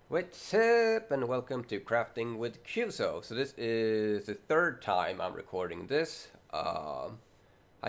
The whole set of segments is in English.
What's up, and welcome to Crafting with Kyuzou. So this is the third time I'm recording this. I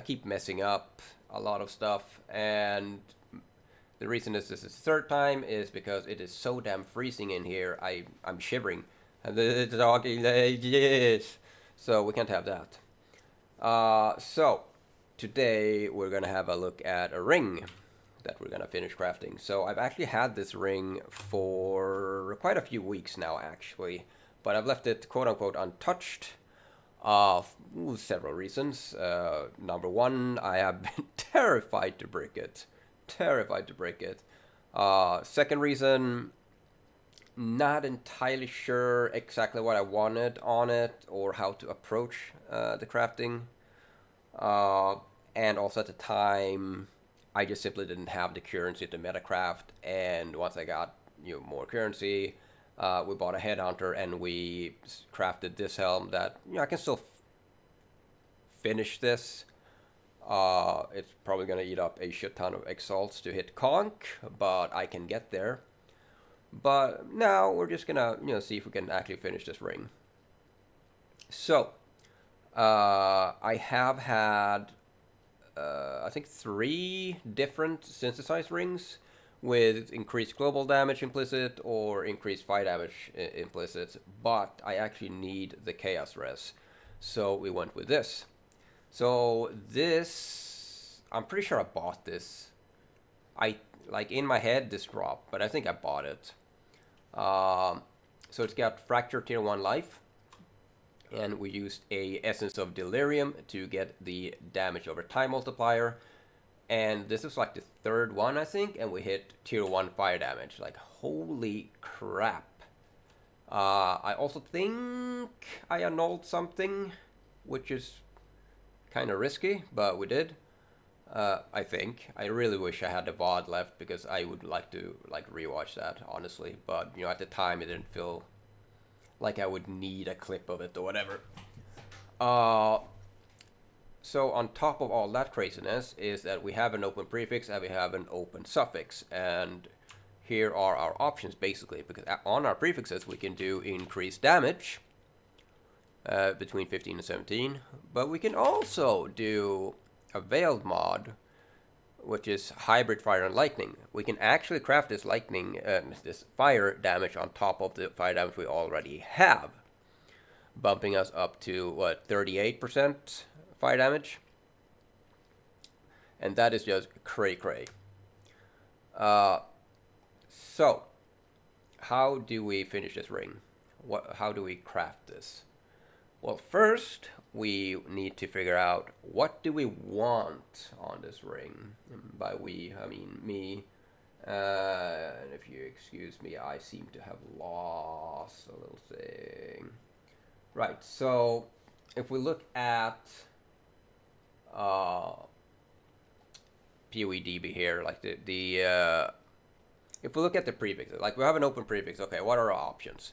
keep messing up a lot of stuff, and the reason this is the third time is because it is so damn freezing in here. I'm shivering, and the dog is like, yes, so we can't have that. So today we're gonna have a look at a ring that we're gonna finish crafting. So I've actually had this ring for quite a few weeks now, actually, but I've left it quote unquote untouched. Several reasons. Number one, I have been terrified to break it. Terrified to break it. Second reason, not entirely sure exactly what I wanted on it or how to approach the crafting. Uh, and also at the time, I just simply didn't have the currency to metacraft. And once I got more currency, we bought a headhunter and we crafted this helm that I can still finish this. It's probably gonna eat up a shit ton of exalts to hit conk, but I can get there. But now we're just gonna see if we can actually finish this ring. So I have had I think 3 different synthesized rings with increased global damage implicit or increased fire damage implicit, but I actually need the chaos res, so we went with this. So this, I'm pretty sure I bought this. I like in my head this dropped, but I think I bought it. Um, so it's got fracture tier 1 life, and we used a Essence of Delirium to get the damage over time multiplier. And this is like the third one, I think, and we hit tier 1 fire damage. Like, holy crap. I also think I annulled something, which is kind of risky, but we did. I think. I really wish I had the VOD left because I would like to rewatch that, honestly. But at the time it didn't feel like I would need a clip of it or whatever. Uh, so on top of all that craziness is that we have an open prefix and we have an open suffix, and here are our options basically, because on our prefixes we can do increased damage between 15 and 17, but we can also do a veiled mod, which is hybrid fire and lightning. We can actually craft this this fire damage on top of the fire damage we already have, bumping us up to what, 38% fire damage, and that is just cray cray. So, how do we finish this ring? How do we craft this? Well, first we need to figure out what do we want on this ring. And by we, I mean me. And if you excuse me, I seem to have lost a little thing. Right, so if we look at PoEDB here, like if we look at the prefixes, like we have an open prefix, okay, what are our options?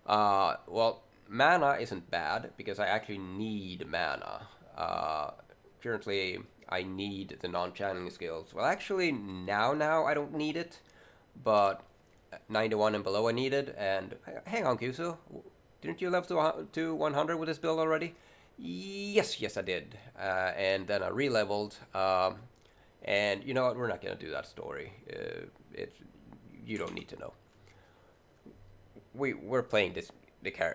Well, mana isn't bad because I actually need mana. Currently, I need the non-channeling skills. Well, actually, now I don't need it, but 91 and below I need it. And hang on, Kyuzou, didn't you level to 100 with this build already? Yes, I did. And then I re-leveled. And you know what? We're not gonna do that story. You don't need to know. We're playing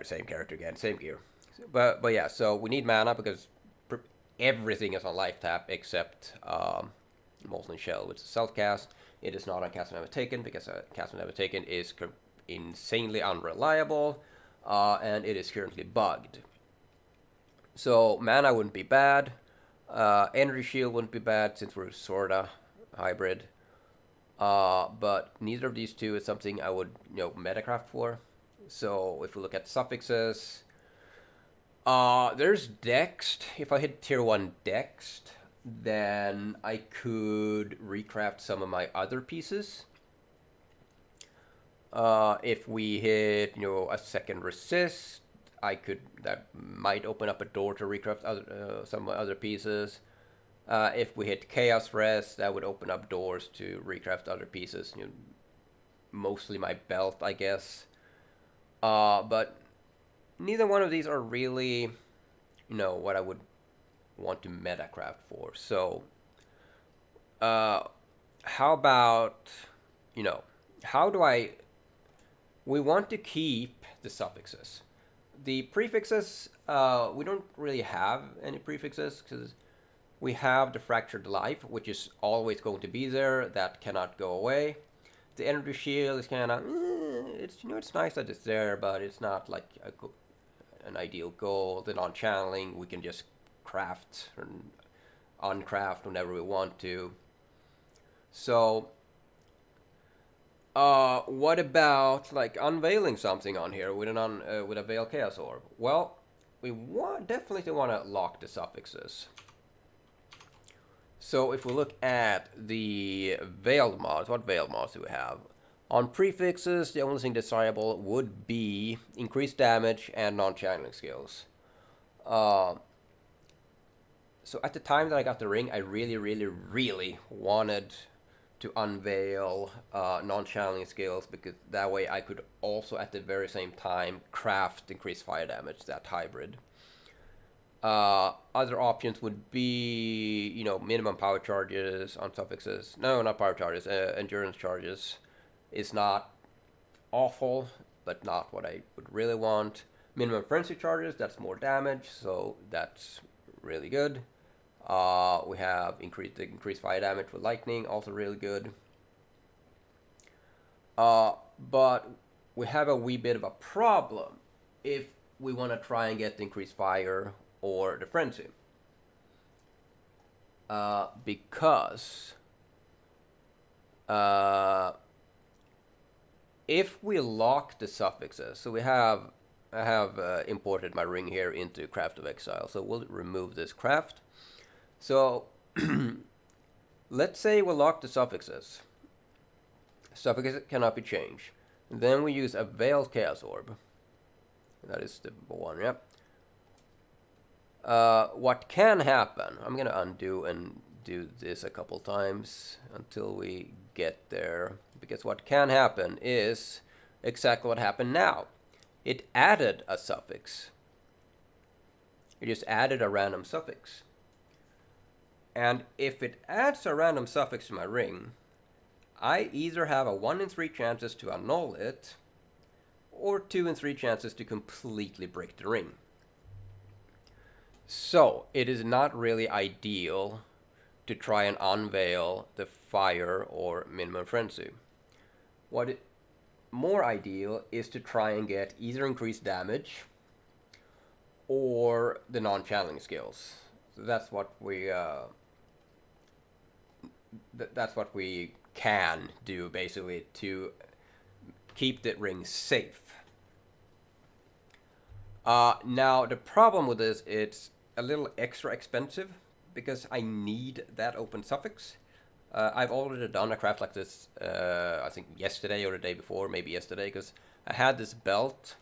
same character again, same gear. But yeah, so we need mana because everything is on life tap except Molten Shell, which is self cast. It is not on cast never taken because cast never taken is insanely unreliable, and it is currently bugged. So mana wouldn't be bad. Energy shield wouldn't be bad since we're sorta hybrid. But neither of these two is something I would metacraft for. So if we look at suffixes, there's Dext. If I hit tier 1 Dext, then I could recraft some of my other pieces. If we hit a second resist, that might open up a door to recraft some other pieces. If we hit Chaos Res, that would open up doors to recraft other pieces. mostly my belt, I guess. But neither one of these are really, what I would want to metacraft for. So, how about, you know, how do I? We want to keep the suffixes. The prefixes, we don't really have any prefixes because we have the fractured life, which is always going to be there. That cannot go away. The energy shield is kind of, it's nice that it's there, but it's not like an ideal goal. The non-channeling, we can just craft or uncraft whenever we want to. So, what about like unveiling something on here with with a Veil Chaos Orb? Well, we definitely want to lock the suffixes. So if we look at the veiled mods, what veiled mods do we have? On prefixes, the only thing desirable would be increased damage and non-channeling skills. So at the time that I got the ring, I really, really, really wanted to unveil non-channeling skills, because that way I could also at the very same time craft increased fire damage, that hybrid. Other options would be, minimum power charges on suffixes. No, not power charges, endurance charges. Is not awful, but not what I would really want. Minimum frenzy charges, that's more damage, so that's really good. We have increased fire damage with lightning, also really good. But we have a wee bit of a problem if we want to try and get the increased fire or the frenzy. Because if we lock the suffixes, so I have imported my ring here into Craft of Exile, so we'll remove this craft. So let's say we lock the suffixes. Suffixes cannot be changed. And then we use a Veiled Chaos Orb. That is the one, yep. What can happen, I'm gonna undo and do this a couple times until we get there, because what can happen is exactly what happened now. It added a suffix. It just added a random suffix. And if it adds a random suffix to my ring, I either have a 1 in 3 chances to annul it, or 2 in 3 chances to completely break the ring. So, it is not really ideal to try and unveil the fire or minimum frenzy. What is more ideal is to try and get either increased damage or the non-channeling skills. So that's what we can do, basically, to keep the ring safe. Now the problem with this, it's a little extra expensive because I need that open suffix. I've already done a craft like this, I think yesterday or the day before, maybe yesterday, because I had this belt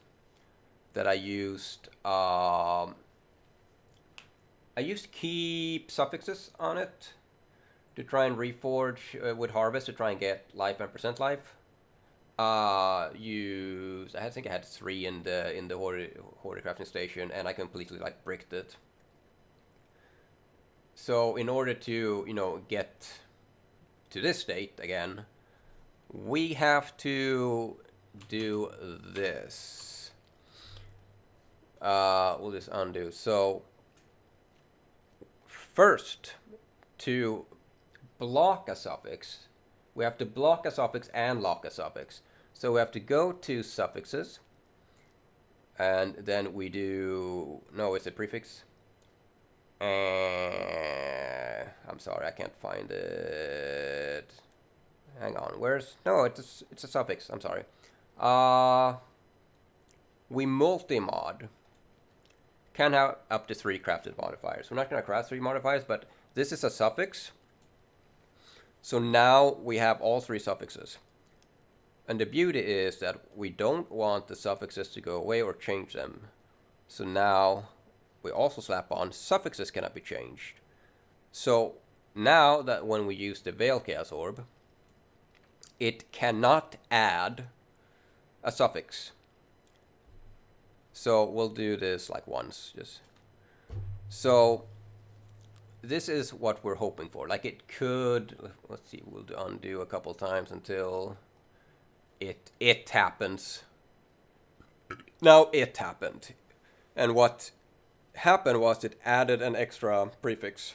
that I used. I used keep suffixes on it to try and reforge with harvest to try and get life and percent life. I think I had 3 in the Horde crafting station, and I completely bricked it. So in order to get to this state again, we have to do this. We'll just undo. So first, to block a suffix, we have to block a suffix and lock a suffix. So we have to go to suffixes, and then we do, no, it's a prefix. I'm sorry, I can't find it. Hang on, it's a suffix, I'm sorry. We multi-mod. Can have up to 3 crafted modifiers. We're not going to craft 3 modifiers, but this is a suffix. So now we have all 3 suffixes. And the beauty is that we don't want the suffixes to go away or change them. So now we also slap on suffixes cannot be changed. So now that when we use the Veil Chaos Orb, it cannot add a suffix. So we'll do this like once, just so this is what we're hoping for. Like it could, let's see, we'll undo a couple times until it happens. Now it happened. And what happened was it added an extra prefix,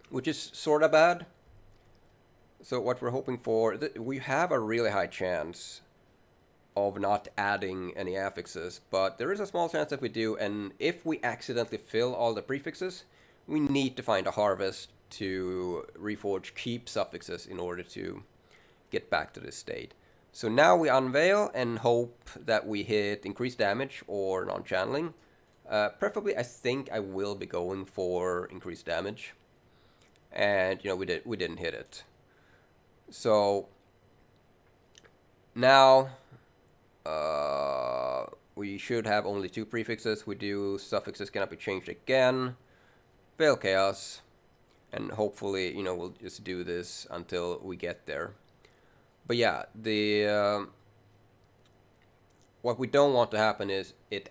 which is sort of bad. So what we're hoping for, we have a really high chance of not adding any affixes, but there is a small chance that we do, and if we accidentally fill all the prefixes, we need to find a harvest to reforge keep suffixes in order to get back to this state. So now we unveil and hope that we hit increased damage or non-channeling. Preferably, I think I will be going for increased damage, and you know we didn't hit it. So now we should have only 2 prefixes. We do suffixes cannot be changed again. Fail chaos, and hopefully, you know, we'll just do this until we get there. But yeah, the what we don't want to happen is it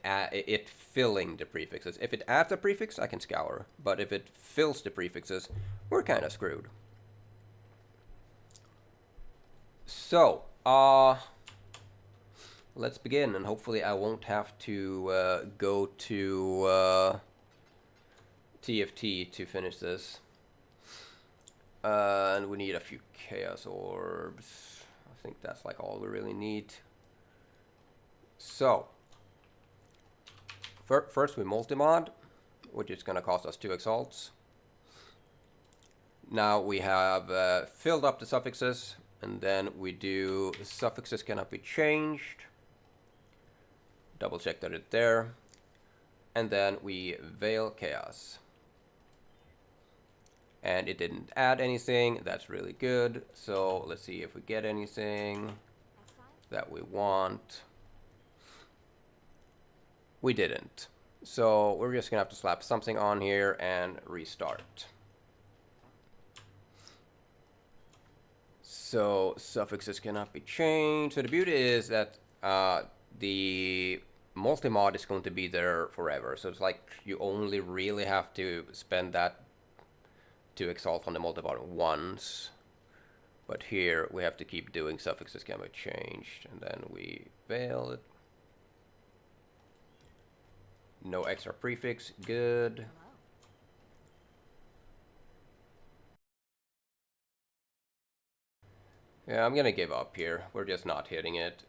filling the prefixes. If it adds a prefix, I can scour, but if it fills the prefixes, we're kind of screwed. So, let's begin, and hopefully I won't have to go to TFT to finish this. And we need a few chaos orbs. I think that's like all we really need. So, first we multi-mod, which is going to cost us 2 exalts. Now we have filled up the suffixes, and then we do suffixes cannot be changed. Double check that it's there. And then we veil chaos. And it didn't add anything. That's really good. So let's see if we get anything that we want. We didn't. So we're just gonna have to slap something on here and restart. So suffixes cannot be changed. So the beauty is that the multi-mod is going to be there forever. So it's like you only really have to spend that to exalt on the multi-mod once. But here we have to keep doing suffixes can be changed. And then we veil it. No extra prefix, good. Yeah, I'm gonna give up here. We're just not hitting it.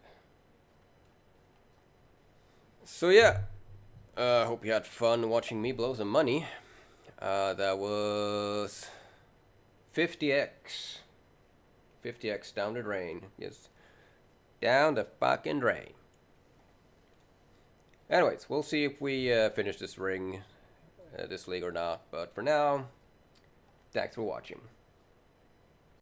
So yeah, hope you had fun watching me blow some money. That was 50x. 50x down the drain. Yes, down the fucking drain. Anyways, we'll see if we finish this ring, this league or not. But for now, thanks for watching.